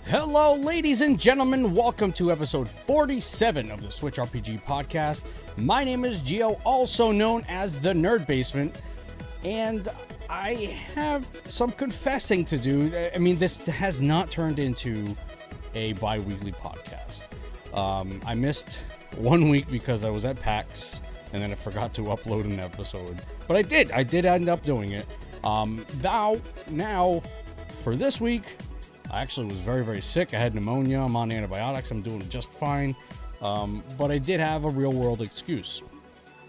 Hello, ladies and gentlemen. Welcome to episode 47 of the Switchrpg podcast. My name is Gio, also known as the Nerd Basement, and I have some confessing to do. I mean, this has not turned into a bi-weekly podcast. I missed 1 week because I was at PAX, and then I forgot to upload an episode. But I did end up doing it. Now, for this week, I actually was very, very sick. I had pneumonia. I'm on antibiotics. I'm doing just fine. But I did have a real-world excuse.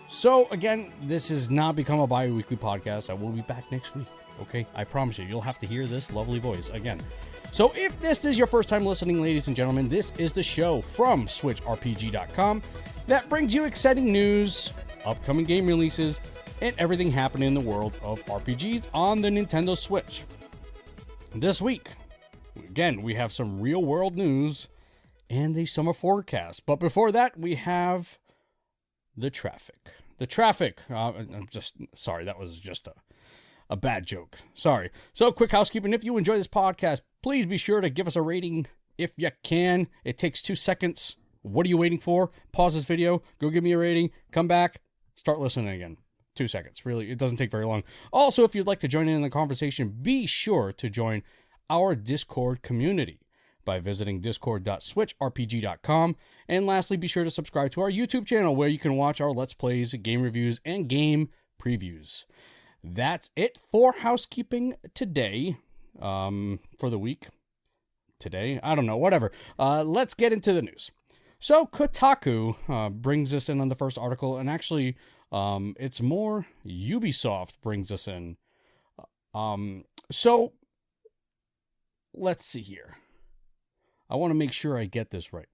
So, again, this has not become a bi-weekly podcast. I will be back next week, okay? I promise you. You'll have to hear this lovely voice again. So, if this is your first time listening, ladies and gentlemen, this is the show from Switchrpg.com that brings you exciting news, upcoming game releases, and everything happening in the world of RPGs on the Nintendo Switch. This week, again, we have some real-world news and a summer forecast. But before that, we have the traffic. I'm just sorry, that was just a bad joke. Sorry. So, quick housekeeping. If you enjoy this podcast, please be sure to give us a rating if you can. It takes 2 seconds. What are you waiting for? Pause this video, go give me a rating, come back, start listening again. 2 seconds. Really, it doesn't take very long. Also, if you'd like to join in the conversation, be sure to join our Discord community by visiting discord.switchrpg.com. And lastly, be sure to subscribe to our YouTube channel where you can watch our Let's Plays, game reviews, and game previews. That's it for housekeeping today, for the week. Today? I don't know, whatever. Let's get into the news. So, Kotaku brings us in on the first article, and actually, it's more Ubisoft brings us in. So, let's see here. I want to make sure I get this right.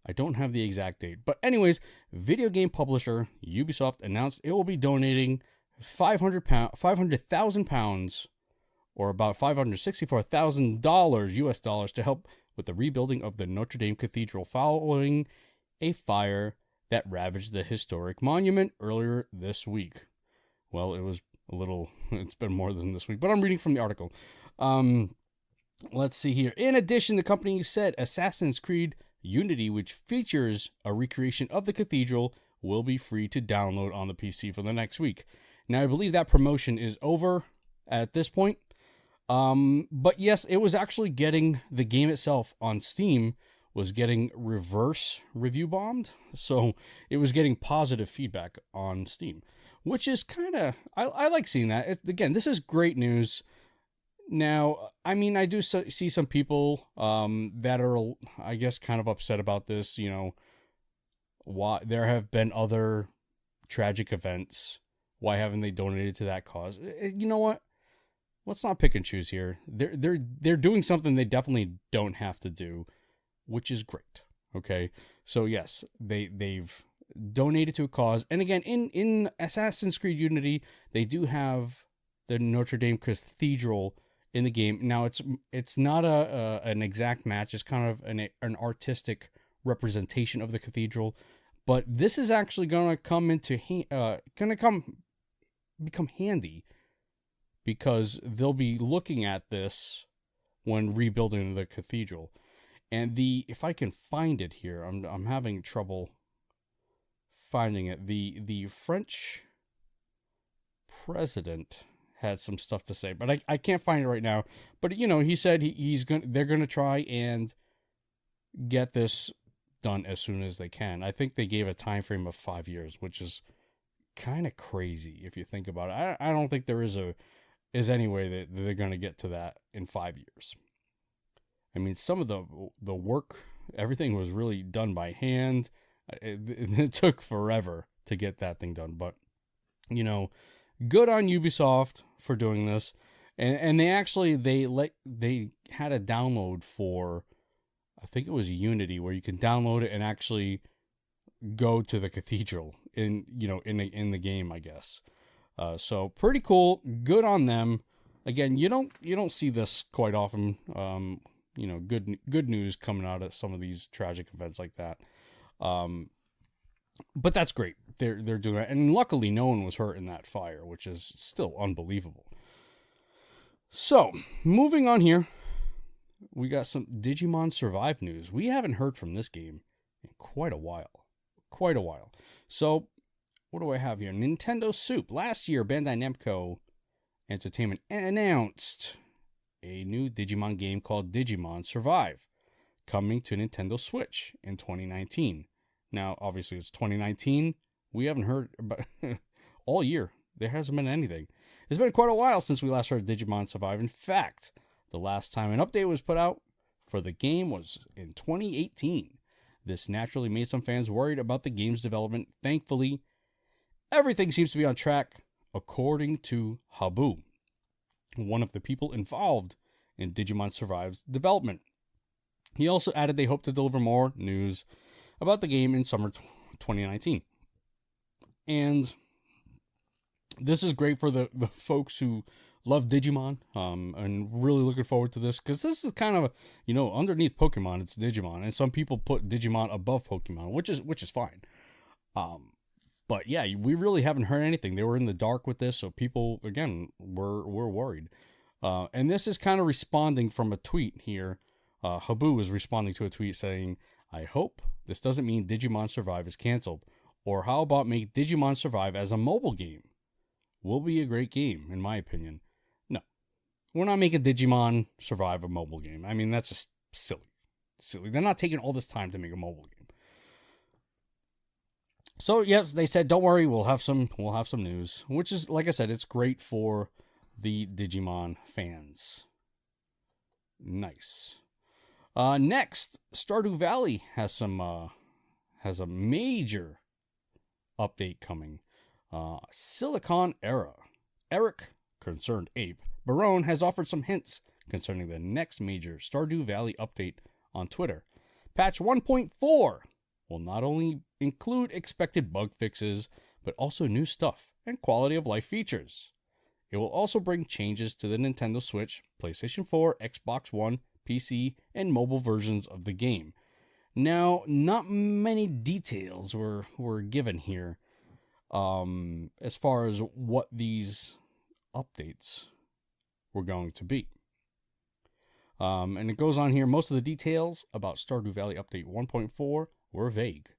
I don't have the exact date. But anyways, video game publisher Ubisoft announced it will be donating £500,000 or about $564,000 US dollars to help with the rebuilding of the Notre Dame Cathedral following a fire that ravaged the historic monument earlier this week. Well, it's been more than this week, but I'm reading from the article. Let's see here. In addition, the company said Assassin's Creed Unity, which features a recreation of the cathedral, will be free to download on the PC for the next week. Now, I believe that promotion is over at this point. But yes, it was actually getting the game itself on Steam was getting reverse review bombed. So it was getting positive feedback on Steam, which is kind of, I like seeing that. Again, this is great news. Now, I mean, I do see some people that are, I guess, kind of upset about this. You know, why there have been other tragic events. Why haven't they donated to that cause? You know what? Let's not pick and choose here. They're doing something they definitely don't have to do, which is great. Okay, so yes, they've donated to a cause, and again, in Assassin's Creed Unity, they do have the Notre Dame Cathedral in the game. Now it's not an exact match. It's kind of an artistic representation of the cathedral, but this is actually going to come become handy because they'll be looking at this when rebuilding the cathedral. And if I can find it here, I'm having trouble finding it. The French president had some stuff to say, but I can't find it right now. But you know, he said they're gonna try and get this done as soon as they can. I think they gave a time frame of 5 years, which is kind of crazy if you think about it. I don't think there is any way that they're gonna get to that in 5 years. I mean, some of the work, everything was really done by hand. It took forever to get that thing done, but you know, good on Ubisoft for doing this. And they actually they had a download for, I think it was Unity, where you can download it and actually go to the cathedral in the game, I guess. So pretty cool. Good on them. Again, you don't see this quite often. Good news coming out of some of these tragic events like that. But that's great. They're doing that, and luckily no one was hurt in that fire, which is still unbelievable. So moving on here, we got some Digimon Survive news. We haven't heard from this game in quite a while. So what do I have here? Nintendo Soup. Last year, Bandai Namco Entertainment announced a new Digimon game called Digimon Survive, coming to Nintendo Switch in 2019. Now, obviously, it's 2019. We haven't heard about all year. There hasn't been anything. It's been quite a while since we last heard Digimon Survive. In fact, the last time an update was put out for the game was in 2018. This naturally made some fans worried about the game's development. Thankfully, everything seems to be on track, according to Habu, one of the people involved in Digimon Survive's development. He also added they hope to deliver more news about the game in summer 2019. And this is great for the folks who love Digimon, and really looking forward to this, because this is kind of, underneath Pokemon, it's Digimon, and some people put Digimon above Pokemon, which is fine. But yeah, we really haven't heard anything. They were in the dark with this, so people, again, were worried. And this is kind of responding from a tweet here. Habu is responding to a tweet saying, "I hope this doesn't mean Digimon Survive is canceled. Or how about make Digimon Survive as a mobile game? Will be a great game, in my opinion." No, we're not making Digimon Survive a mobile game. I mean, that's just silly. They're not taking all this time to make a mobile game. So yes, they said, don't worry, we'll have some news, which is, like I said, it's great for the Digimon fans. Nice. Next, Stardew Valley has a major update coming. Silicon Era. Eric, Concerned Ape, Barone has offered some hints concerning the next major Stardew Valley update on Twitter. Patch 1.4 will not only include expected bug fixes, but also new stuff and quality of life features. It will also bring changes to the Nintendo Switch, PlayStation 4, Xbox One, PC, and mobile versions of the game. Now, not many details were given here as far as what these updates were going to be. And it goes on here, most of the details about Stardew Valley Update 1.4 were vague,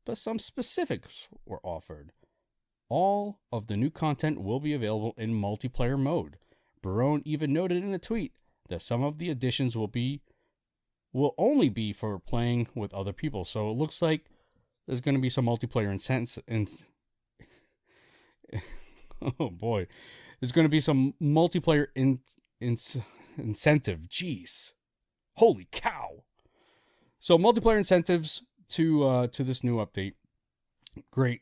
but some specifics were offered. All of the new content will be available in multiplayer mode. Barone even noted in a tweet that some of the additions will only be for playing with other people. So it looks like there's going to be some multiplayer oh boy. There's going to be some multiplayer incentive. Jeez. Holy cow. So multiplayer incentives to this new update. Great.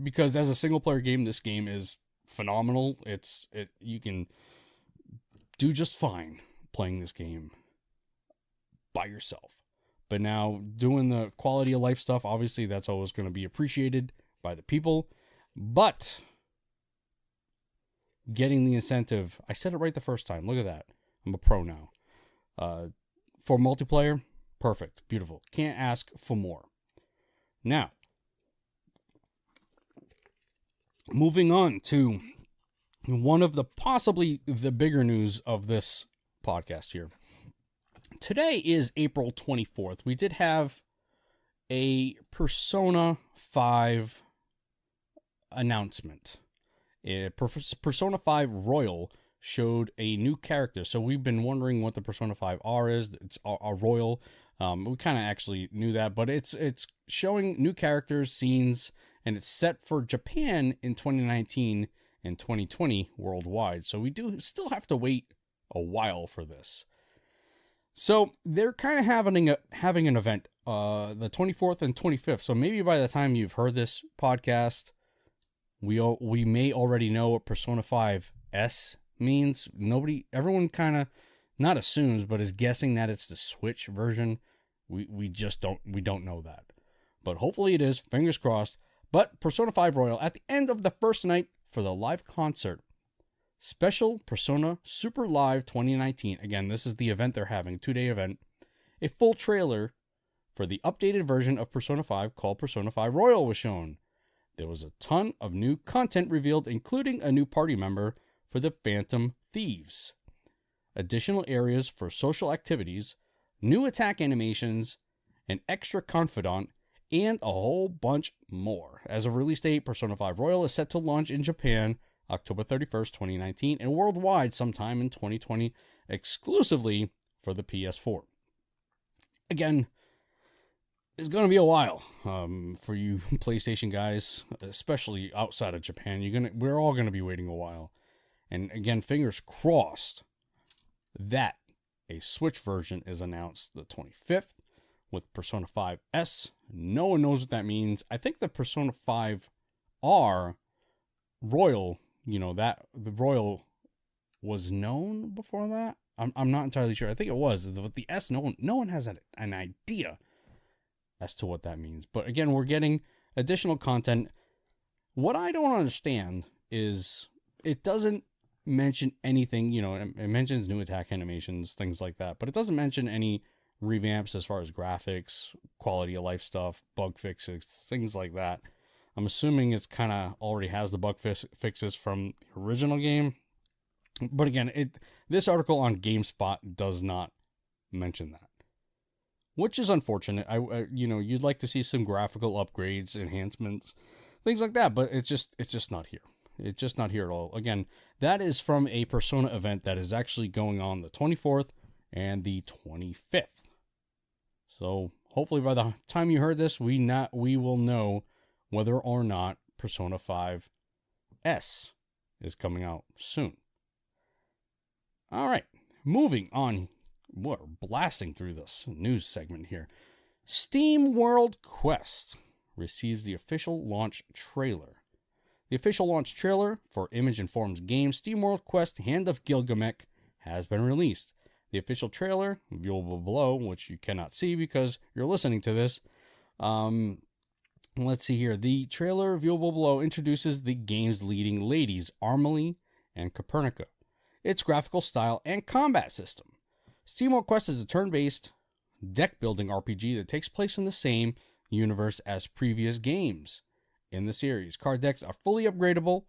Because as a single player game, this game is phenomenal. You can do just fine playing this game by yourself. But now doing the quality of life stuff, obviously that's always going to be appreciated by the people. But getting the incentive, I said it right the first time. Look at that. I'm a pro now. For multiplayer, perfect. Beautiful. Can't ask for more. Now, moving on to one of possibly the bigger news of this podcast here. Today is April 24th. We did have a Persona 5 announcement. Persona 5 Royal showed a new character. So we've been wondering what the Persona 5 R is. It's a Royal. We kind of actually knew that, but it's showing new characters, scenes, and it's set for Japan in 2019 and 2020 worldwide. So we do still have to wait a while for this. So they're kind of having an event the 24th and 25th. So maybe by the time you've heard this podcast, we may already know what Persona 5 S means. Everyone kind of not assumes, but is guessing that it's the Switch version. We don't know that, but hopefully it is. Fingers crossed. But Persona 5 Royal, at the end of the first night, for the live concert Special Persona Super Live 2019. Again, this is the event they're having, 2-day event. A full trailer for the updated version of Persona 5 called Persona 5 Royal was shown. There was a ton of new content revealed, including a new party member for the Phantom Thieves, additional areas for social activities, new attack animations, an extra confidant, and a whole bunch more. As of release date, Persona 5 Royal is set to launch in Japan October 31st, 2019, and worldwide sometime in 2020, exclusively for the PS4. Again, it's going to be a while for you PlayStation guys, especially outside of Japan. We're all going to be waiting a while. And again, fingers crossed that a Switch version is announced the 25th with Persona 5S. No one knows what that means. I think the Persona 5R Royal, that the Royal was known before that. I'm not entirely sure. I think it was. With the S, no one has an idea as to what that means. But again, we're getting additional content. What I don't understand is it doesn't mention anything. It mentions new attack animations, things like that, but it doesn't mention any revamps as far as graphics, quality of life stuff, bug fixes, things like that. I'm assuming it's kind of already has the bug fixes from the original game. But again, this article on GameSpot does not mention that, which is unfortunate. You'd like to see some graphical upgrades, enhancements, things like that, but it's just not here. It's just not here at all. Again, that is from a Persona event that is actually going on the 24th and the 25th. So hopefully by the time you heard this, we will know whether or not Persona 5S is coming out soon. All right, moving on. We're blasting through this news segment here. Steam World Quest receives the official launch trailer. The official launch trailer for Image and Form's game Steam World Quest Hand of Gilgamesh has been released. The official trailer, viewable below, which you cannot see because you're listening to this. Let's see here. The trailer, viewable below, introduces the game's leading ladies, Armely and Copernica, its graphical style and combat system. Steam World Quest is a turn-based deck-building RPG that takes place in the same universe as previous games in the series. Card decks are fully upgradable,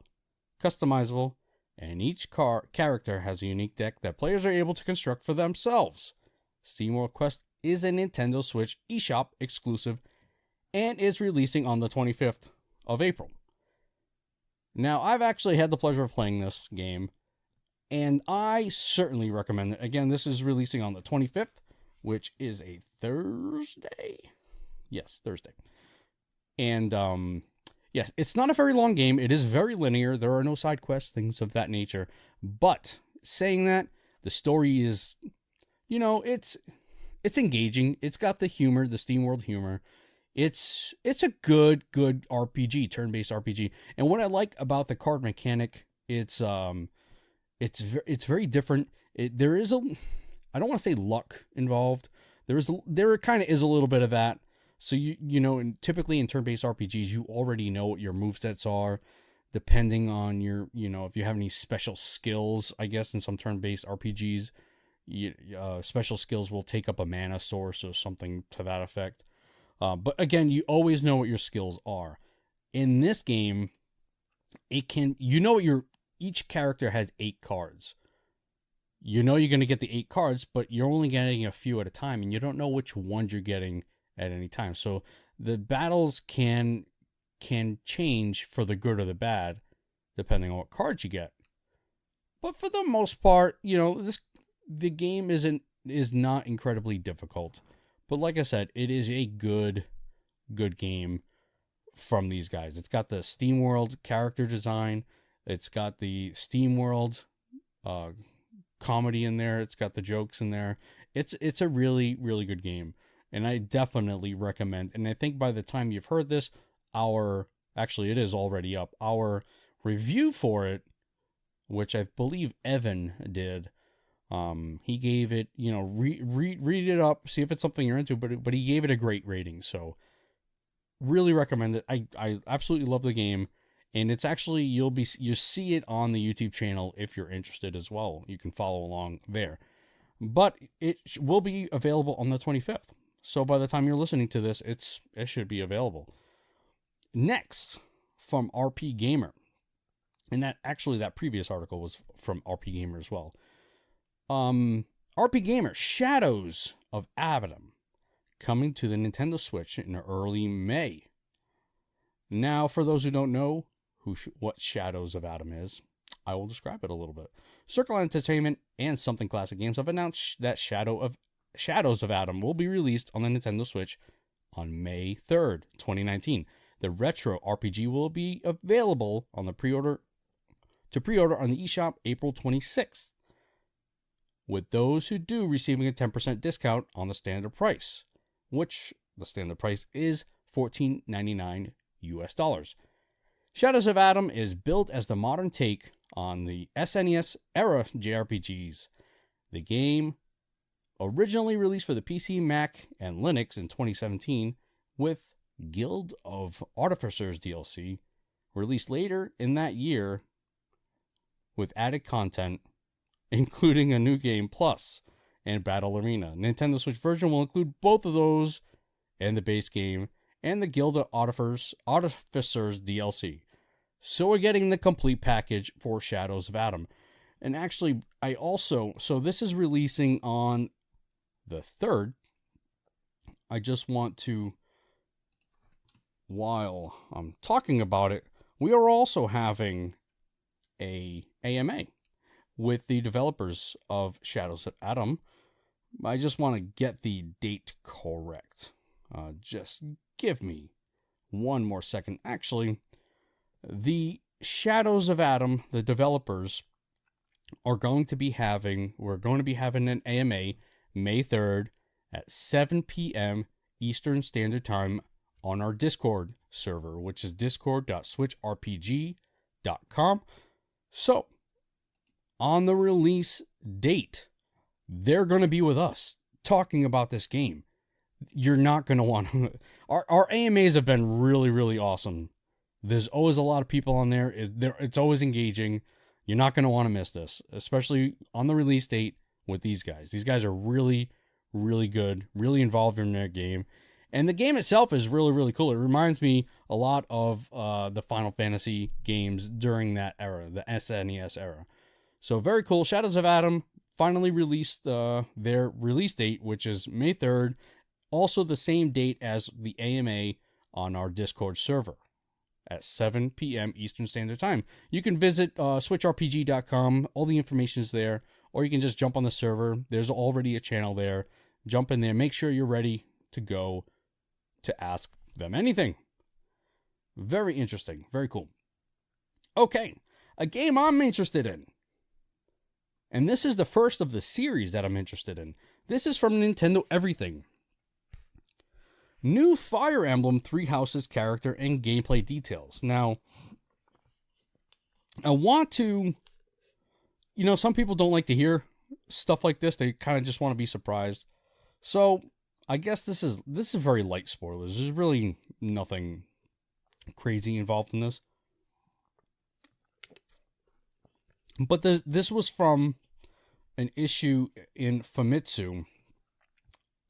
customizable, and each character has a unique deck that players are able to construct for themselves. Steam World Quest is a Nintendo Switch eShop exclusive and is releasing on the 25th of April. Now, I've actually had the pleasure of playing this game, and I certainly recommend it. Again, this is releasing on the 25th, which is a Thursday. Yes, Thursday. And, yes, it's not a very long game. It is very linear. There are no side quests, things of that nature. But saying that, the story is, it's engaging. It's got the humor, the SteamWorld humor. It's a good RPG, turn-based RPG. And what I like about the card mechanic, it's very different. There is I don't want to say luck involved. There kind of is a little bit of that. So and typically in turn-based RPGs, you already know what your movesets are, depending on your, if you have any special skills. I guess in some turn-based RPGs, special skills will take up a mana source or something to that effect. But again, you always know what your skills are. In this game, each character has 8 cards. You're going to get the 8 cards, but you're only getting a few at a time, and you don't know which ones you're getting at any time. So the battles can change for the good or the bad, depending on what cards you get. But for the most part, the game is not incredibly difficult. But like I said, it is a good game from these guys. It's got the SteamWorld character design. It's got the SteamWorld comedy in there. It's got the jokes in there. It's a really, really good game. And I definitely recommend. And I think by the time you've heard this, it is already up. Our review for it, which I believe Evan did, he gave it, read it up, see if it's something you're into, but he gave it a great rating. So really recommend it. I absolutely love the game. And it's actually, you see it on the YouTube channel if you're interested as well. You can follow along there. But it will be available on the 25th. So by the time you're listening to this, it should be available. Next, from RP Gamer. And that previous article was from RP Gamer as well. RP Gamer, Shadows of Adam, coming to the Nintendo Switch in early May. Now, for those who don't know what Shadows of Adam is, I will describe it a little bit. Circle Entertainment and Something Classic Games have announced that Shadows of Adam will be released on the Nintendo Switch on May 3rd, 2019. The retro RPG will be available on the pre-order on the eShop April 26th, with those who do receiving a 10% discount on the standard price, which the standard price is $14.99 US. Shadows of Adam is built as the modern take on the SNES era JRPGs. The game originally released for the PC, Mac, and Linux in 2017, with Guild of Artificers DLC released later in that year with added content, including a new game plus and Battle Arena. Nintendo Switch version will include both of those and the base game and the Guild of Artificers DLC. So we're getting the complete package for Shadows of Adam. And actually, so this is releasing on the 3rd. I just want to, while I'm talking about it, we are also having a AMA with the developers of Shadows of Adam. I just want to get the date correct. Just give me one more second. Actually, the Shadows of Adam, the developers, we're going to be having an AMA May 3rd at 7 p.m. Eastern Standard Time on our Discord server, which is discord.switchrpg.com. So, on the release date, they're going to be with us talking about this game. You're not going to want to... Our AMAs have been really, really awesome. There's always a lot of people on there. It's always engaging. You're not going to want to miss this, especially on the release date with these guys. These guys are really, really good, really involved in their game. And the game itself is really, really cool. It reminds me a lot of the Final Fantasy games during that era, the SNES era. So very cool. Shadows of Adam finally released their release date, which is May 3rd. Also the same date as the AMA on our Discord server at 7 p.m. Eastern Standard Time. You can visit switchrpg.com. All the information is there. Or you can just jump on the server. There's already a channel there. Jump in there. Make sure you're ready to go to ask them anything. Very interesting. Very cool. Okay. A game I'm interested in. And this is the first of the series that I'm interested in. This is from Nintendo Everything. New Fire Emblem Three Houses character and gameplay details. Now, I want to... some people don't like to hear stuff like this. They kind of just want to be surprised. So, I guess this is very light spoilers. There's really nothing crazy involved in this. But this was from an issue in Famitsu.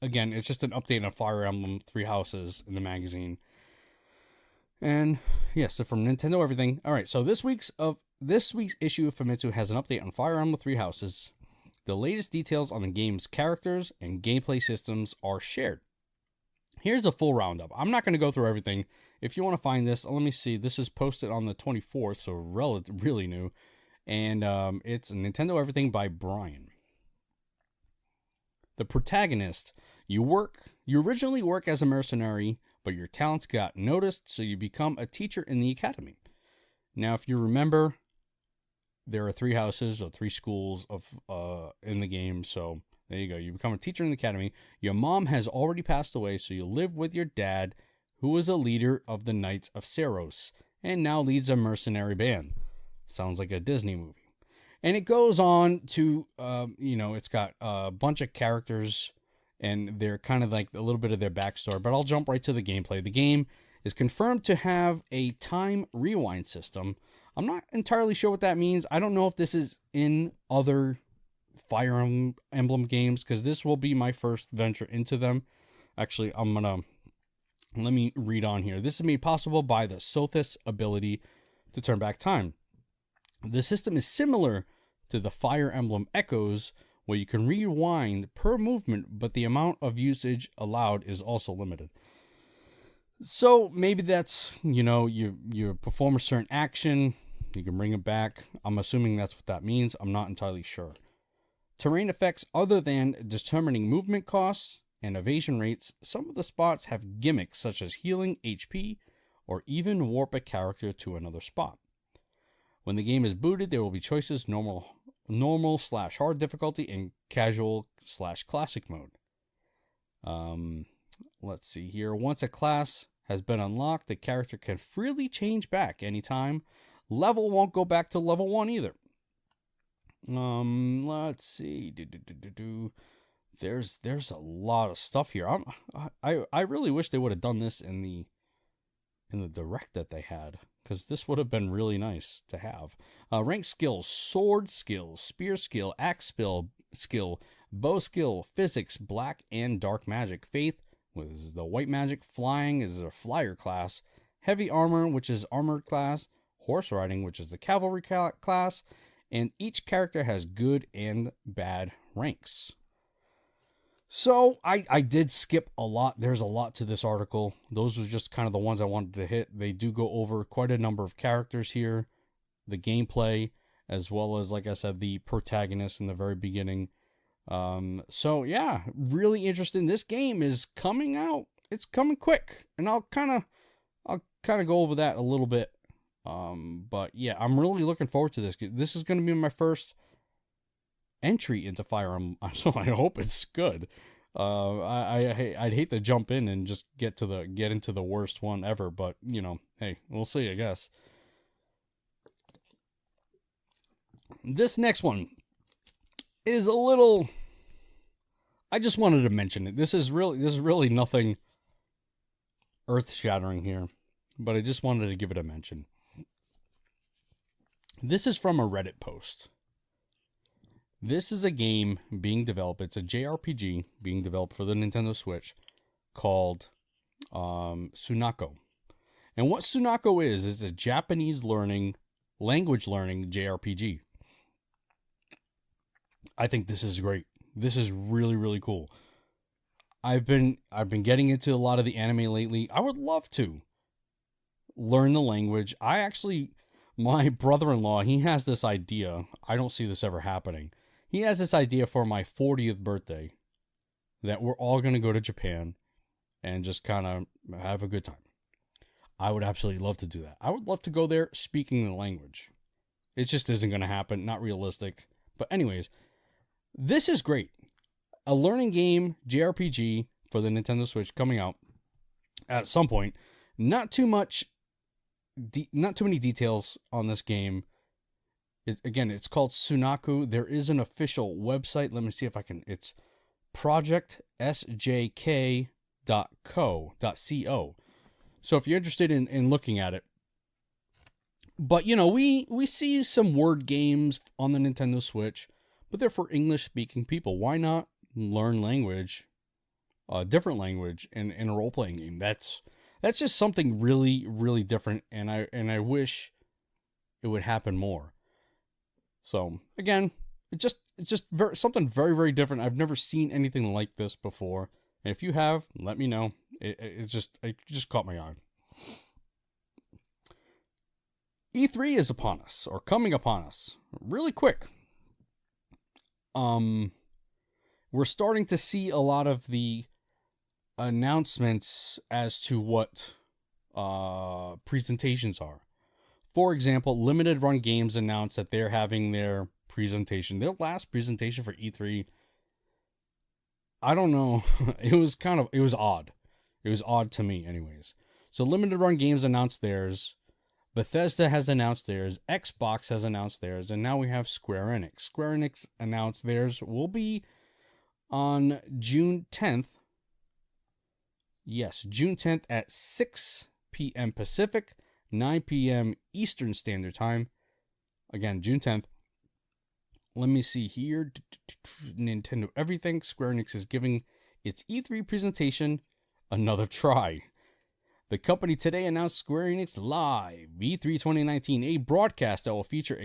Again, it's just an update on Fire Emblem Three Houses in the magazine. And yes, so from Nintendo Everything. All right, so this week's issue of Famitsu has an update on Fire Emblem Three Houses. The latest details on the game's characters and gameplay systems are shared. Here's a full roundup. I'm not going to go through everything. If you want to find this, let me see. This is posted on the 24th, so really new. And it's Nintendo Everything by Brian. The protagonist, you originally work as a mercenary, but your talents got noticed, so you become a teacher in the academy. Now, if you remember, there are three houses or three schools in the game, so there you go. You become a teacher in the academy. Your mom has already passed away, so you live with your dad, who was a leader of the Knights of Seros, and now leads a mercenary band. Sounds like a Disney movie. And it goes on to, it's got a bunch of characters, and they're kind of like a little bit of their backstory, but I'll jump right to the gameplay. The game is confirmed to have a time rewind system. I'm not entirely sure what that means. I don't know if this is in other Fire Emblem games, because this will be my first venture into them. Actually, let me read on here. This is made possible by the Sothis ability to turn back time. The system is similar to the Fire Emblem Echoes, where you can rewind per movement, but the amount of usage allowed is also limited. So maybe that's, you perform a certain action, you can bring it back. I'm assuming that's what that means. I'm not entirely sure. Terrain effects other than determining movement costs and evasion rates, some of the spots have gimmicks such as healing HP or even warp a character to another spot. When the game is booted, there will be choices normal/hard difficulty and casual/classic mode. Let's see here. Once a class has been unlocked, the character can freely change back anytime. Level won't go back to level 1 either. Let's see. There's a lot of stuff here. I really wish they would have done this in the direct that they had, because this would have been really nice to have. Rank skills: sword skill, spear skill, axe skill, bow skill, physics, black and dark magic, faith, which is the white magic, flying is a flyer class, heavy armor, which is armored class, horse riding, which is the cavalry class, and each character has good and bad ranks. So I did skip a lot. There's a lot to this article. Those were just kind of the ones I wanted to hit. They do go over quite a number of characters here, the gameplay, as well as, like I said, the protagonist in the very beginning. So yeah, really interesting. This game is coming out. It's coming quick, and I'll kind of go over that a little bit. But yeah, I'm really looking forward to this. This is going to be my first entry into Fire Emblem, so I hope it's good. I'd hate to jump in and just get into the worst one ever, but hey, we'll see, I guess. This next one is a little. I just wanted to mention it. This is really nothing earth-shattering here, but I just wanted to give it a mention. This is from a Reddit post. This is a game being developed. It's a JRPG being developed for the Nintendo Switch called Sunako. And what Sunako is a Japanese language learning JRPG. I think this is great. This is really, really cool. I've been getting into a lot of the anime lately. I would love to learn the language. My brother-in-law, he has this idea. I don't see this ever happening. He has this idea for my 40th birthday that we're all going to go to Japan and just kind of have a good time. I would absolutely love to do that. I would love to go there speaking the language. It just isn't going to happen. Not realistic. But anyways, this is great. A learning game, JRPG for the Nintendo Switch coming out at some point. Not too many details on this game. It's called Sunako. There is an official website. Let me see if I can. It's projectsjk.co. So if you're interested in looking at it. But, we see some word games on the Nintendo Switch, but they're for English-speaking people. Why not learn language, a different language, in a role-playing game? That's just something really, really different, and I wish it would happen more. So again, it's just something very, very different. I've never seen anything like this before, and if you have, let me know. It just caught my eye. E3 is upon us, or coming upon us, really quick. We're starting to see a lot of the announcements as to what presentations are. For example, Limited Run Games announced that they're having their last presentation for E3. I don't know. It was odd. It was odd to me anyways. So Limited Run Games announced theirs. Bethesda has announced theirs. Xbox has announced theirs. And now we have Square Enix. Square Enix announced theirs will be on June 10th. Yes, June 10th at 6 p.m. Pacific, 9 p.m. Eastern Standard Time. Again, June 10th. Let me see here. Nintendo Everything. Square Enix is giving its E3 presentation another try. The company today announced Square Enix Live E3 2019, a broadcast that will feature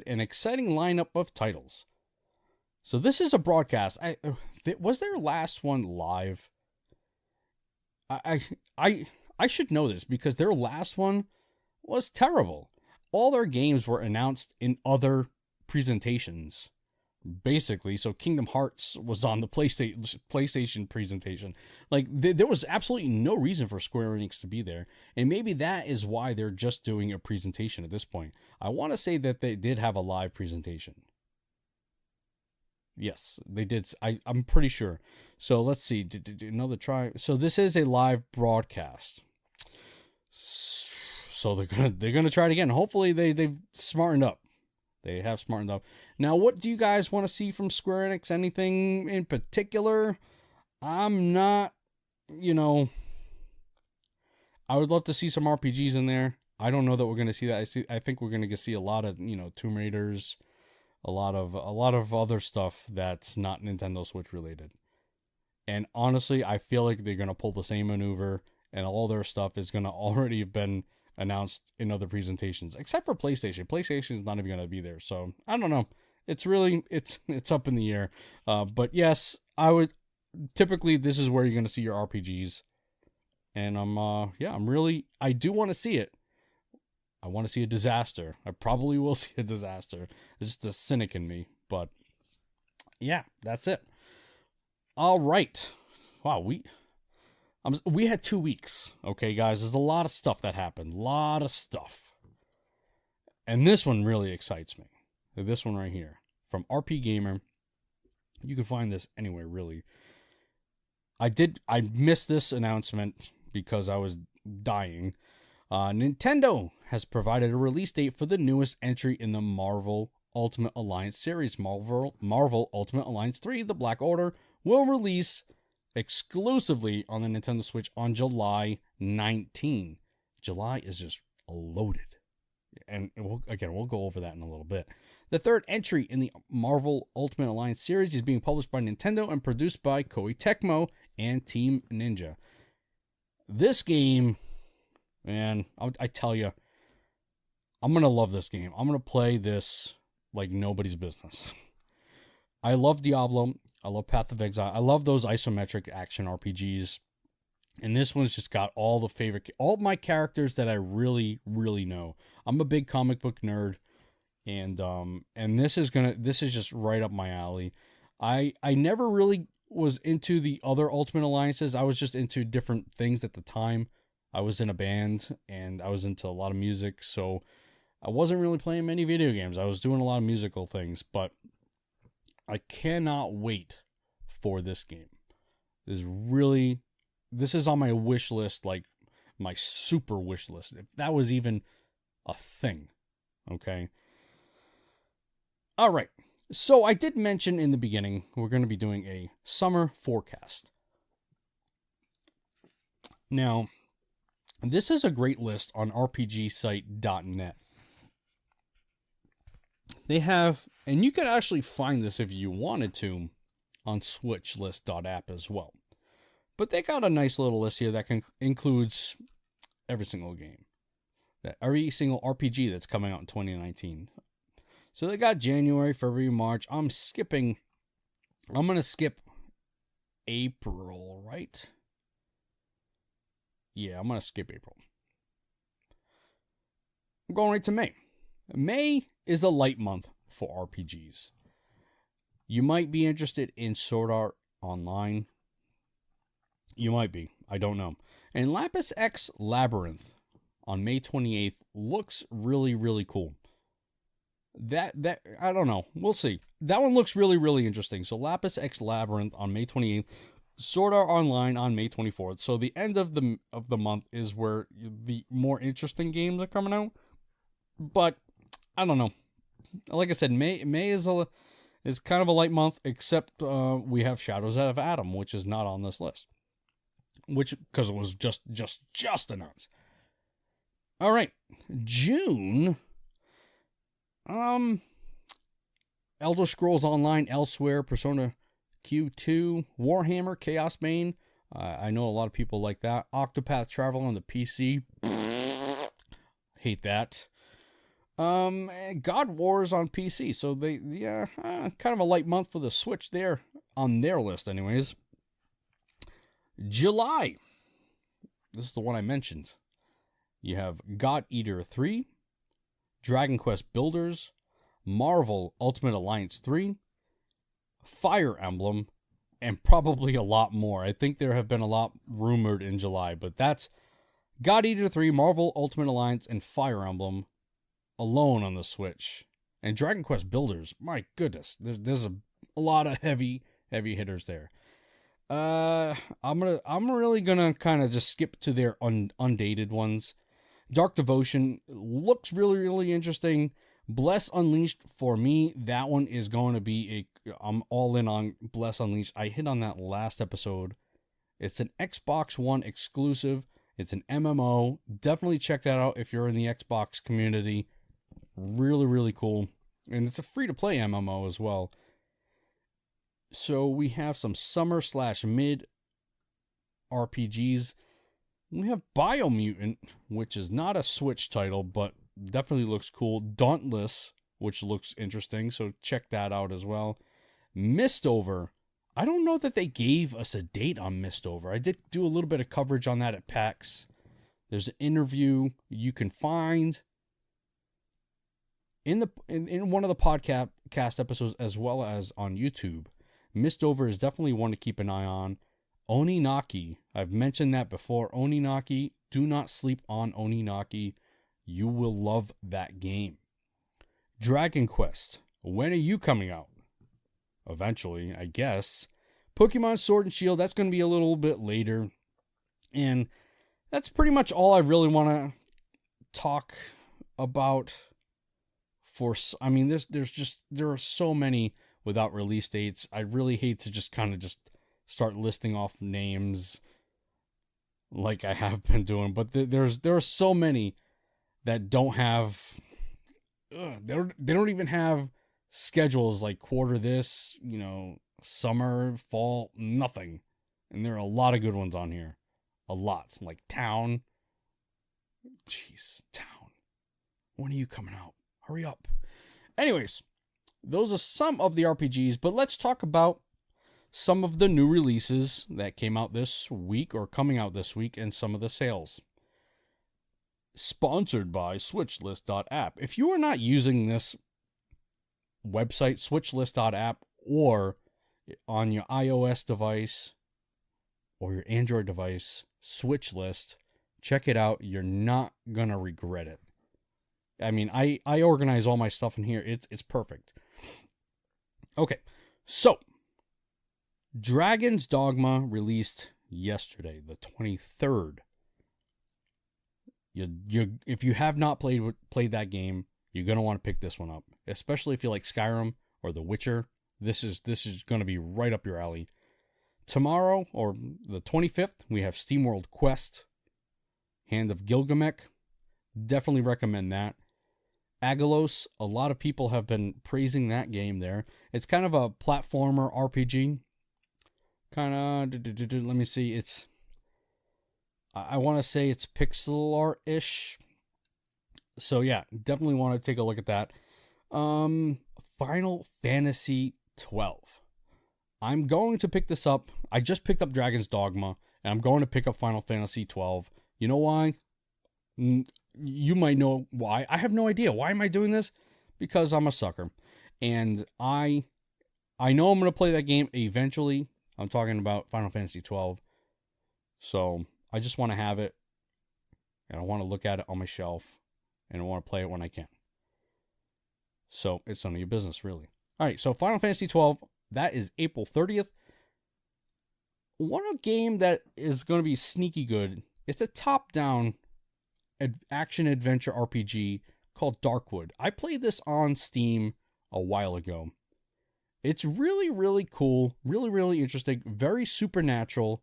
an exciting lineup of titles. So this is a broadcast. Was their last one live? I should know this because their last one was terrible. All their games were announced in other presentations, basically. So Kingdom Hearts was on the PlayStation presentation. Like there was absolutely no reason for Square Enix to be there, and maybe that is why they're just doing a presentation at this point. I want to say that they did have a live presentation. Yes, they did. I'm pretty sid So let's see. Another try. So this is a live broadcast. So they're gonna try it again. Hopefully they've smartened up. They have smartened up. Now, what do you guys want to see from Square Enix? Anything in particular? I'm not, I would love to see some RPGs in there. I don't know that we're gonna see that. I think we're gonna see a lot of Tomb Raiders. A lot of other stuff that's not Nintendo Switch related. And honestly, I feel like they're going to pull the same maneuver and all their stuff is going to already have been announced in other presentations, except for PlayStation. PlayStation is not even going to be there. So I don't know. It's really, it's up in the air. But yes, typically this is where you're going to see your RPGs. And I do want to see it. I want to see a disaster. I probably will see a disaster. It's just a cynic in me. But yeah, that's it. All right. Wow, we had 2 weeks. Okay, guys, there's a lot of stuff that happened. A lot of stuff. And this one really excites me. This one right here from RP Gamer. You can find this anywhere, really. I missed this announcement because I was dying. Nintendo has provided a release date for the newest entry in the Marvel Ultimate Alliance series. Marvel Ultimate Alliance 3, The Black Order, will release exclusively on the Nintendo Switch on July 19. July is just loaded. And we'll go over that in a little bit. The third entry in the Marvel Ultimate Alliance series is being published by Nintendo and produced by Koei Tecmo and Team Ninja. This game... Man, I tell you, I'm going to love this game. I'm going to play this like nobody's business. I love Diablo. I love Path of Exile. I love those isometric action RPGs. And this one's just got all my characters that I really, really know. I'm a big comic book nerd. And this is just right up my alley. I never really was into the other Ultimate Alliances. I was just into different things at the time. I was in a band, and I was into a lot of music, so I wasn't really playing many video games. I was doing a lot of musical things, but I cannot wait for this game. This is on my wish list, like my super wish list, if that was even a thing, okay? All right, so I did mention in the beginning, we're going to be doing a summer forecast. Now... This is a great list on rpgsite.net. They have, and you can actually find this if you wanted to on switchlist.app as well. But they got a nice little list here that includes every single game. Every single RPG that's coming out in 2019. So they got January, February, March. I'm going to skip April, right? Yeah, I'm going to skip April. I'm going right to May. May is a light month for RPGs. You might be interested in Sword Art Online. You might be. I don't know. And Lapis X Labyrinth on May 28th looks really, really cool. That I don't know. We'll see. That one looks really, really interesting. So Lapis X Labyrinth on May 28th. Sword Art Online on May 24th. So the end of the month is where the more interesting games are coming out. But I don't know. Like I said, May is kind of a light month, except we have Shadows of Adam, which is not on this list. Which because it was just announced. All right. June. Elder Scrolls Online, Elsewhere, Persona Q2, Warhammer, Chaos Bane. I know a lot of people like that. Octopath Traveler on the PC. Hate that. And God Wars on PC. So kind of a light month for the Switch there on their list anyways. July. This is the one I mentioned. You have God Eater 3, Dragon Quest Builders, Marvel Ultimate Alliance 3, Fire Emblem, and probably a lot more. I think there have been a lot rumored in July, but that's God Eater 3, Marvel Ultimate Alliance, and Fire Emblem alone on the Switch. And Dragon Quest Builders, my goodness, there's a lot of heavy hitters there. I'm really gonna kind of just skip to their undated ones. Dark Devotion looks really interesting. Bless Unleashed, for me, that one is going to be I'm all in on Bless Unleashed. I hit on that last episode. It's an Xbox One exclusive. It's an MMO. Definitely check that out if you're in the Xbox community. Really cool. And it's a free-to-play MMO as well. So we have some summer/mid RPGs. We have Biomutant, which is not a Switch title, but definitely looks cool. Dauntless, which looks interesting, so check that out as well. Mistover. I don't know that they gave us a date on Mistover. I did do a little bit of coverage on that at PAX. There's an interview you can find in one of the podcast episodes as well as on YouTube. Mistover is definitely one to keep an eye on. Oninaki. I've mentioned that before. Oninaki. Do not sleep on Oninaki. You will love that game. Dragon Quest. When are you coming out? Eventually, I guess. Pokemon Sword and Shield. That's going to be a little bit later. And that's pretty much all I really want to talk about. There are so many without release dates. I really hate to just start listing off names like I have been doing, but there are so many that don't have they don't even have schedules like quarter this, summer, fall, nothing. And there are a lot of good ones on here. A lot. Like Town. Jeez, Town. When are you coming out? Hurry up. Anyways, those are some of the RPGs, but let's talk about some of the new releases that came out this week or coming out this week and some of the sales. Sponsored by SwitchList.app. If you are not using this website, SwitchList.app, or on your iOS device or your Android device, SwitchList, check it out. You're not going to regret it. I mean, I organize all my stuff in here. It's perfect. Okay, so Dragon's Dogma released yesterday, the 23rd. If you have not played that game, you're gonna want to pick this one up, especially if you like Skyrim or The Witcher. This is gonna be right up your alley. Tomorrow, or the 25th, we have SteamWorld Quest, Hand of Gilgamesh. Definitely recommend that. Agalos, a lot of people have been praising that game there. It's kind of a platformer RPG. Let me see, I want to say it's pixel art-ish. So yeah, definitely want to take a look at that. Final Fantasy 12. I'm going to pick this up. I just picked up Dragon's Dogma, and I'm going to pick up Final Fantasy 12. You know why? You might know why. I have no idea. Why am I doing this? Because I'm a sucker. And I know I'm going to play that game eventually. I'm talking about Final Fantasy 12. So I just want to have it. And I want to look at it on my shelf. And I want to play it when I can. So it's none of your business, really. All right, so Final Fantasy 12. That is April 30th. One game that is going to be sneaky good. It's a top-down action-adventure RPG called Darkwood. I played this on Steam a while ago. It's really cool. Really interesting. Very supernatural.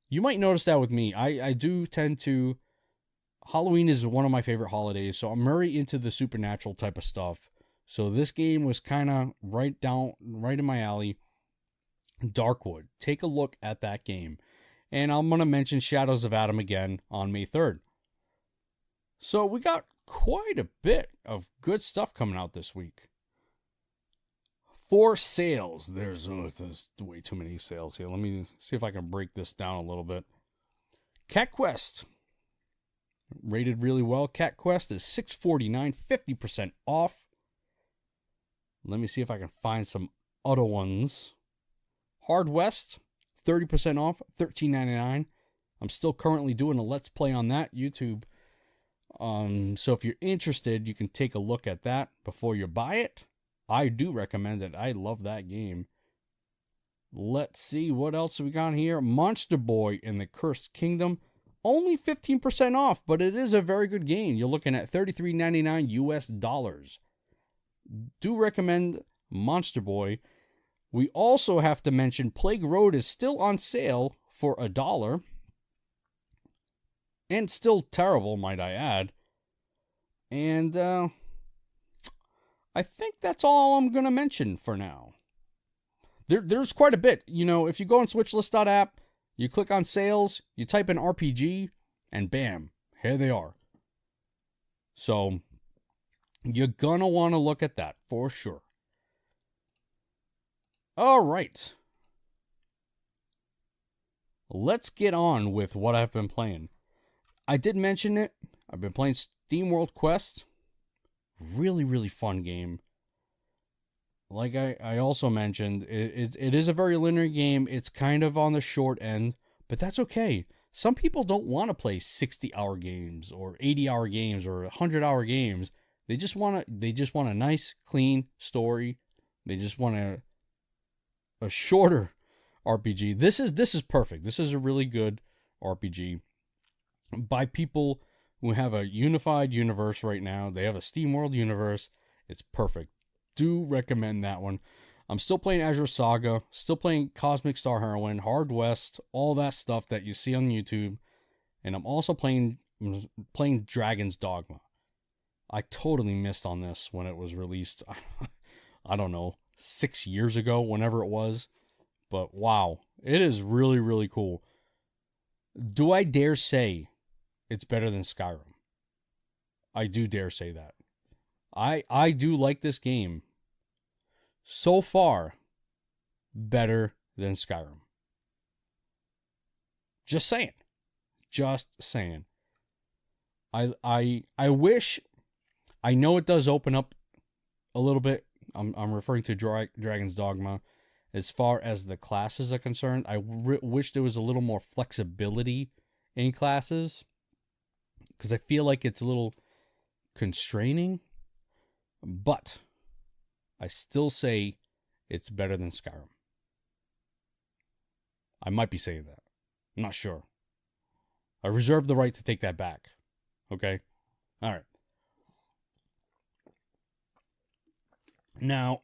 You might notice that with me. I do tend to Halloween is one of my favorite holidays, so I'm very into the supernatural type of stuff. So this game was kind of right in my alley. Darkwood. Take a look at that game. And I'm going to mention Shadows of Adam again on May 3rd. So we got quite a bit of good stuff coming out this week. For sales, there's way too many sales here. Let me see if I can break this down a little bit. Cat Quest. Rated really well. Cat Quest is $6.49, 50% off. Let me see if I can find some other ones. Hard West, 30% off, $13.99. I'm still currently doing a Let's Play on that YouTube. So if you're interested, you can take a look at that before you buy it. I do recommend it. I love that game. Let's see what else we got here. Monster Boy in the Cursed Kingdom. Only 15% off, but it is a very good game. You're looking at $33.99 US dollars. Do recommend Monster Boy. We also have to mention Plague Road is still on sale for $1. And still terrible, might I add. And I think that's all I'm going to mention for now. There's quite a bit. You know, if you go on switchlist.app, you click on sales, you type in RPG, and bam, here they are. So, you're going to want to look at that for sure. All right. Let's get on with what I've been playing. I did mention it. I've been playing SteamWorld Quest. Really, really fun game. Like I also mentioned, it is a very linear game. It's kind of on the short end, but that's okay. Some people don't want to play 60-hour games or 80-hour games or 100-hour games. They just want a nice, clean story. They just want a shorter RPG. This is perfect. This is a really good RPG by people who have a unified universe right now. They have a SteamWorld universe. It's perfect. Do recommend that one. I'm still playing Azure Saga, still playing Cosmic Star Heroine, Hard West, all that stuff that you see on YouTube. And I'm also playing Dragon's Dogma. I totally missed on this when it was released. I don't know, 6 years ago, whenever it was. But wow, it is really, really cool. Do I dare say it's better than Skyrim? I do dare say that. I do like this game. So far, better than Skyrim. Just saying. Just saying. I wish. I know it does open up a little bit. I'm referring to Dragon's Dogma. As far as the classes are concerned, I wish there was a little more flexibility in classes. Because I feel like it's a little constraining. But I still say it's better than Skyrim. I might be saying that. I'm not sure. I reserve the right to take that back. Okay? All right. Now,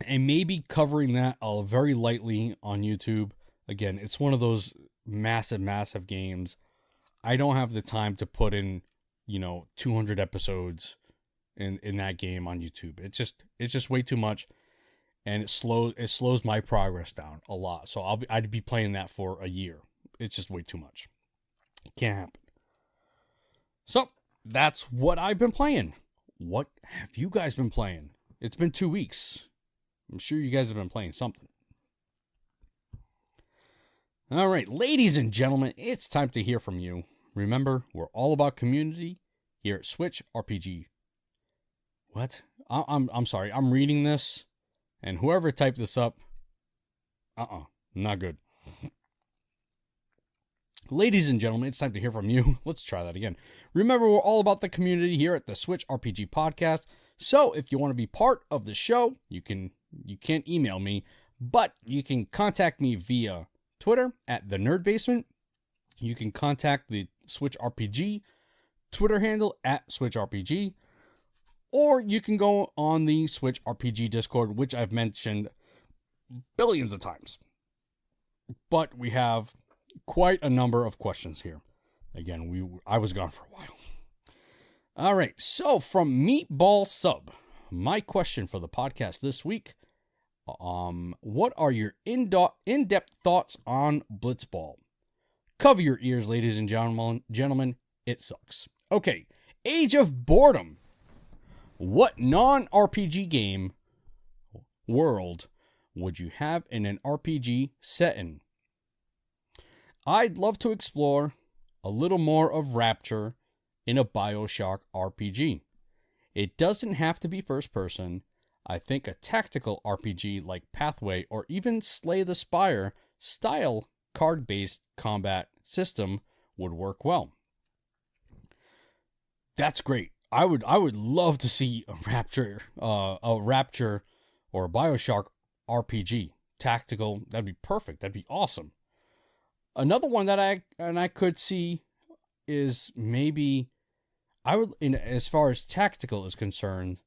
I may be covering that very lightly on YouTube. Again, it's one of those massive, massive games. I don't have the time to put in, 200 episodes in that game on YouTube. It's just way too much, and it slows my progress down a lot. So I'd be playing that for a year. It's just way too much. It can't happen. So that's what I've been playing. What have you guys been playing? It's been 2 weeks. I'm sure you guys have been playing something. All right, ladies and gentlemen, it's time to hear from you. Remember, we're all about community here at Switchrpg. What? I'm sorry. I'm reading this, and whoever typed this up, not good. Ladies and gentlemen, it's time to hear from you. Let's try that again. Remember, we're all about the community here at the Switchrpg podcast. So if you want to be part of the show, you can't email me, but you can contact me via Twitter at TheNerdBasement. You can contact the Switchrpg Twitter handle at Switchrpg. Or you can go on the Switchrpg Discord, which I've mentioned billions of times. But we have quite a number of questions here. Again, I was gone for a while. All right, so from Meatball Sub, my question for the podcast this week, what are your in-depth thoughts on Blitzball? Cover your ears, ladies and gentlemen, it sucks. Okay, Age of Boredom. What non-RPG game world would you have in an RPG setting? I'd love to explore a little more of Rapture in a BioShock RPG. It doesn't have to be first person. I think a tactical RPG like Pathway or even Slay the Spire style card-based combat system would work well. That's great. I would love to see a Rapture or a BioShock RPG tactical. That'd be perfect. That'd be awesome. Another one that I could see is maybe as far as tactical is concerned,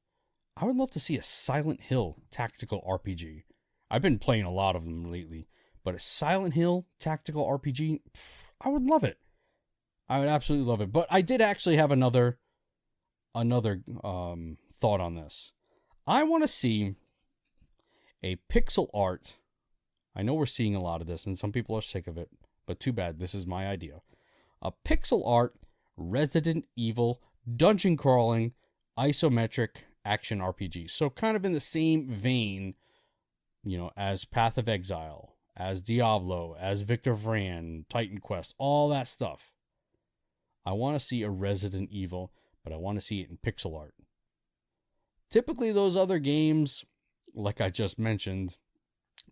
I would love to see a Silent Hill tactical RPG. I've been playing a lot of them lately, but a Silent Hill tactical RPG, I would love it. I would absolutely love it. But I did actually have another thought on this. I want to see a pixel art. I know we're seeing a lot of this, and some people are sick of it, but too bad. This is my idea. A pixel art Resident Evil dungeon crawling isometric action RPG. So kind of in the same vein, as Path of Exile, as Diablo, as Victor Vran, Titan Quest, all that stuff. I want to see a Resident Evil, but I want to see it in pixel art. Typically those other games, like I just mentioned,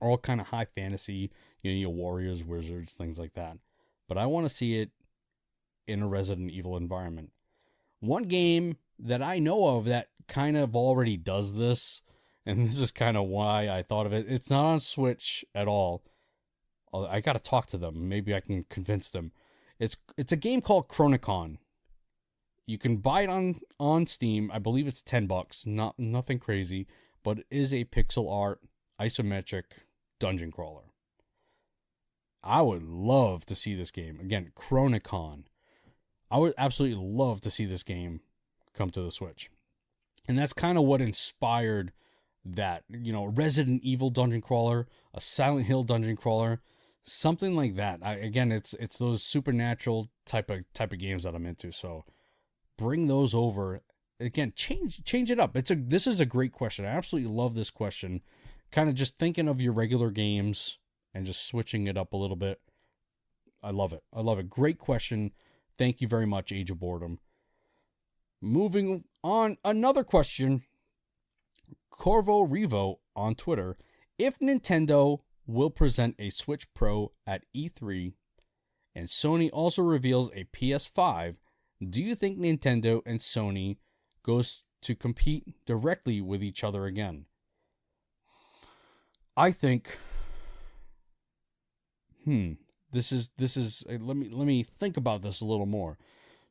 are all kind of high fantasy, your warriors, wizards, things like that. But I want to see it in a Resident Evil environment. One game that I know of that kind of already does this, and this is kind of why I thought of it. It's not on Switch at all. I got to talk to them. Maybe I can convince them. It's a game called Chronicon. You can buy it on Steam. I believe it's $10. Nothing crazy, but it is a pixel art isometric dungeon crawler. I would love to see this game. Again, Chronicon. I would absolutely love to see this game come to the Switch. And that's kind of what inspired that, Resident Evil dungeon crawler, a Silent Hill dungeon crawler, something like that. It's those supernatural type of games that I'm into. So bring those over. Again, change it up. This is a great question. I absolutely love this question. Kind of just thinking of your regular games and just switching it up a little bit. I love it. Great question. Thank you very much, Age of Boredom. Moving on, another question. Corvo Revo on Twitter. If Nintendo will present a Switch Pro at E3 and Sony also reveals a PS5, do you think Nintendo and Sony goes to compete directly with each other again? I think This is let me think about this a little more.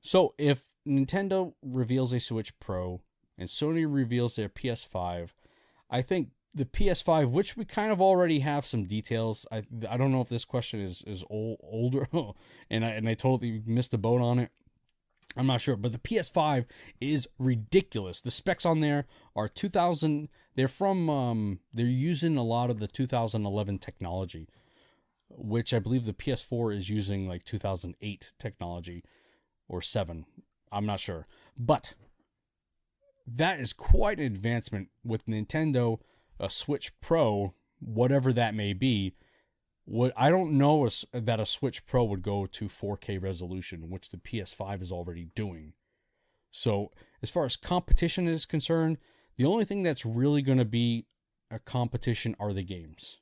So if Nintendo reveals a Switch Pro and Sony reveals their PS5, I think the PS5, which we kind of already have some details. I don't know if this question is older and I totally missed the boat on it. I'm not sure, but the PS5 is ridiculous. The specs on there are 2000. They're using a lot of the 2011 technology, which I believe the PS4 is using like 2008 technology or 7. I'm not sure. But that is quite an advancement with Nintendo, a Switch Pro, whatever that may be. I don't know that a Switch Pro would go to 4K resolution, which the PS5 is already doing. So as far as competition is concerned, the only thing that's really going to be a competition are the games.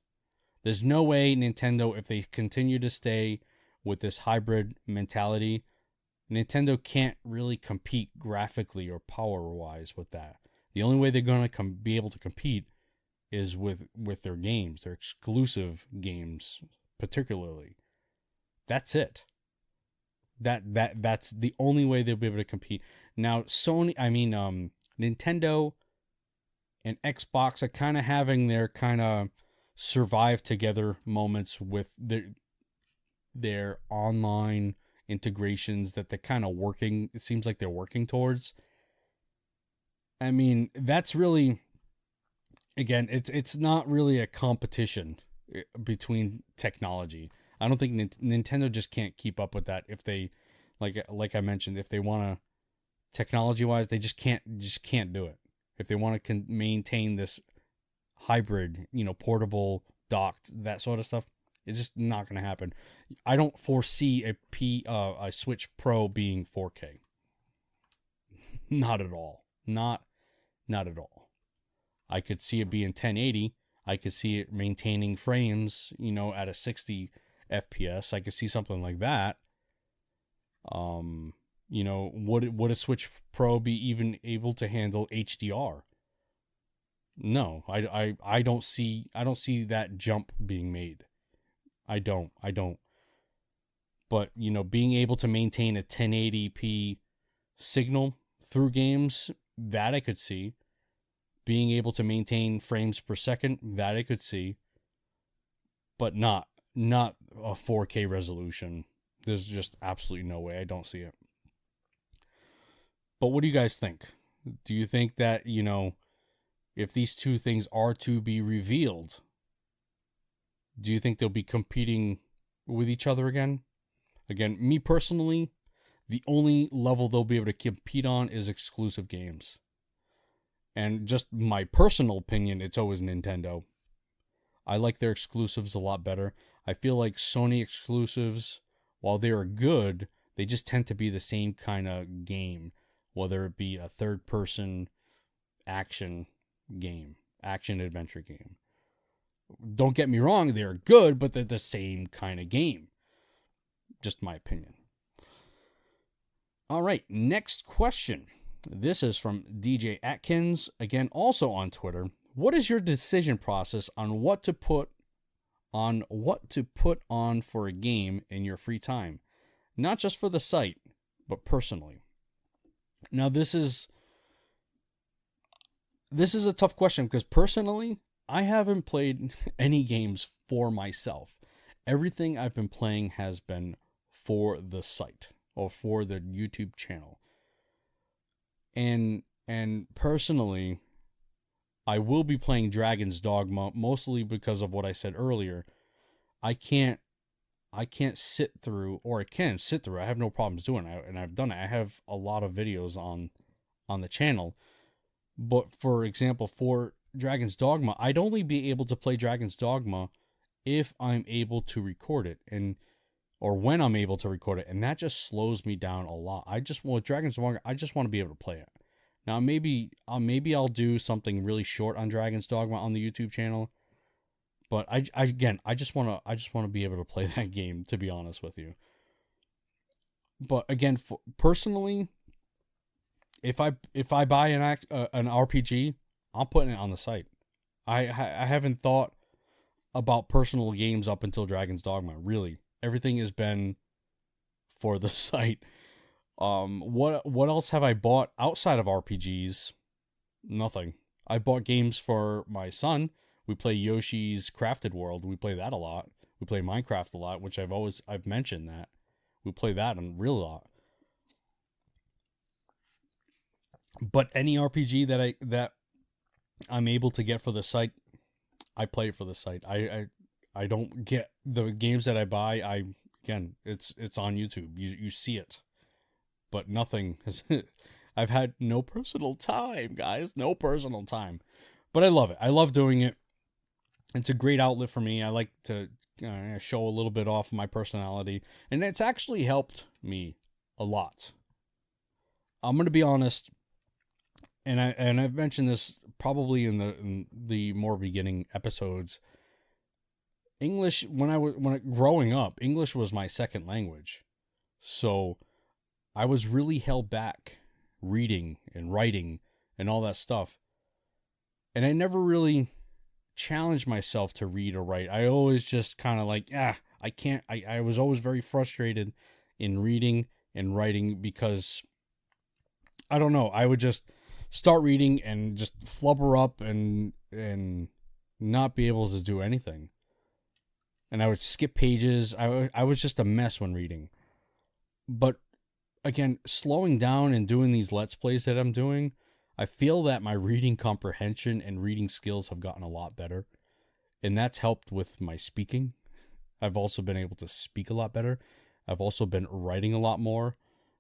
There's no way Nintendo, if they continue to stay with this hybrid mentality, Nintendo can't really compete graphically or power-wise with that. The only way they're going to be able to compete is with their games, their exclusive games, particularly. That's it. That's the only way they'll be able to compete. Now, Nintendo and Xbox are kind of having their kind of survive together moments with their online integrations that they're kind of working. It seems like they're working towards. I mean, that's really, again, it's not really a competition between technology. I don't think Nintendo just can't keep up with that. If they, like I mentioned, if they want to, technology wise, they just can't do it. If they want to maintain this hybrid, portable, docked, that sort of stuff, it's just not going to happen. I don't foresee a Switch Pro being 4K. Not at all. Not at all. I could see it being 1080. I could see it maintaining frames, at a 60 FPS. I could see something like that. Would a Switch Pro be even able to handle HDR? No, I don't see that jump being made. I don't. But, being able to maintain a 1080p signal through games, that I could see. Being able to maintain frames per second, that I could see. But not a 4K resolution. There's just absolutely no way. I don't see it. But what do you guys think? Do you think that, if these two things are to be revealed, do you think they'll be competing with each other again? Again, me personally, the only level they'll be able to compete on is exclusive games. And just my personal opinion, it's always Nintendo. I like their exclusives a lot better. I feel like Sony exclusives, while they are good, they just tend to be the same kind of game, whether it be a third-person action adventure game. Don't get me wrong, they're good, but they're the same kind of game. Just my opinion. All right, next question. This is from DJ Atkins, again, also on Twitter. What is your decision process on what to put on for a game in your free time? Not just for the site, but personally. Now, this is a tough question because personally, I haven't played any games for myself. Everything I've been playing has been for the site or for the YouTube channel. And personally, I will be playing Dragon's Dogma mostly because of what I said earlier. I can't sit through, or I can sit through. I have no problems doing it, and I've done it. I have a lot of videos on the channel. But for example, for Dragon's Dogma, I'd only be able to play Dragon's Dogma if I'm able to record it, or when I'm able to record it, and that just slows me down a lot. With Dragon's Dogma, I just want to be able to play it. Now maybe I'll do something really short on Dragon's Dogma on the YouTube channel, but I just want to be able to play that game, to be honest with you. But again, personally, if I buy an RPG, I'm putting it on the site. I haven't thought about personal games up until Dragon's Dogma. Really, everything has been for the site. What else have I bought outside of RPGs? Nothing. I bought games for my son. We play Yoshi's Crafted World. We play that a lot. We play Minecraft a lot, which I've mentioned that. We play that a real lot. But any RPG that I'm able to get for the site, I play it for the site. I don't get the games that I buy. It's on YouTube. You see it, but nothing has. I've had no personal time, guys. No personal time, but I love it. I love doing it. It's a great outlet for me. I like to show a little bit off my personality, and it's actually helped me a lot. I'm gonna be honest, and I've mentioned this probably in the more beginning episodes. English, growing up, English was my second language, so I was really held back reading and writing and all that stuff, and I never really challenged myself to read or write. I always just kind of like, I can't. I was always very frustrated in reading and writing because I don't know. I would just start reading and just flubber up and not be able to do anything. And I would skip pages. I was just a mess when reading. But again, slowing down and doing these Let's Plays that I'm doing, I feel that my reading comprehension and reading skills have gotten a lot better. And that's helped with my speaking. I've also been able to speak a lot better. I've also been writing a lot more.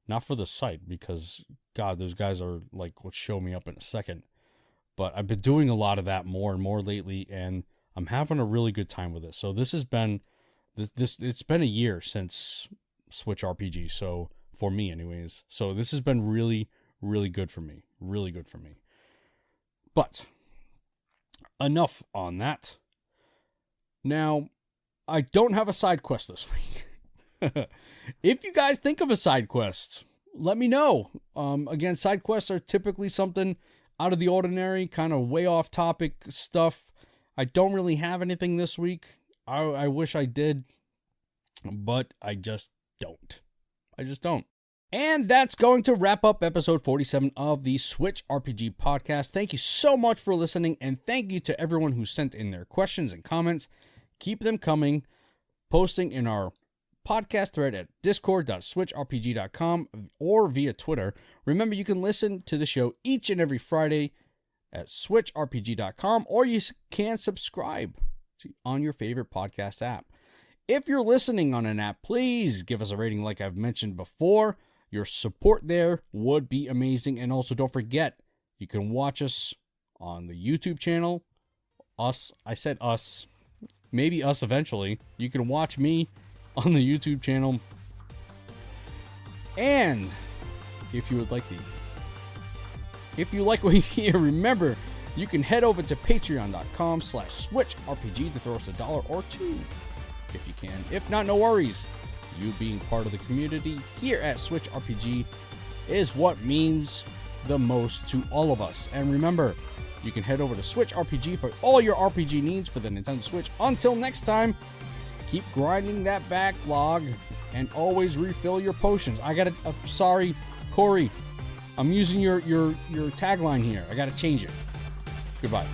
Not for the site, because, God, those guys are like what show me up in a second. But I've been doing a lot of that more and more lately, and I'm having a really good time with it. So this has been, it's been a year since Switchrpg, so for me anyways. So this has been really, really good for me. Really good for me. But enough on that. Now, I don't have a side quest this week. If you guys think of a side quest, let me know. Again, side quests are typically something out of the ordinary, kind of way off topic stuff. I don't really have anything this week. I wish I did, but I just don't. And that's going to wrap up episode 47 of the Switchrpg podcast. Thank you so much for listening, and thank you to everyone who sent in their questions and comments. Keep them coming. Posting in our podcast thread at discord.switchrpg.com or via Twitter. Remember, you can listen to the show each and every Friday at switchrpg.com, or you can subscribe on your favorite podcast app. If you're listening on an app, please give us a rating like I've mentioned before. Your support there would be amazing. And also, don't forget, you can watch us on the YouTube channel. I said us. Maybe us eventually. You can watch me on the YouTube channel. And if you like what you hear, remember, you can head over to patreon.com/switchrpg to throw us $1 or $2 if you can. If not, no worries. You being part of the community here at Switchrpg is what means the most to all of us. And remember, you can head over to Switchrpg for all your RPG needs for the Nintendo Switch. Until next time, keep grinding that backlog and always refill your potions. Sorry, Corey, I'm using your tagline here. I gotta change it. Goodbye.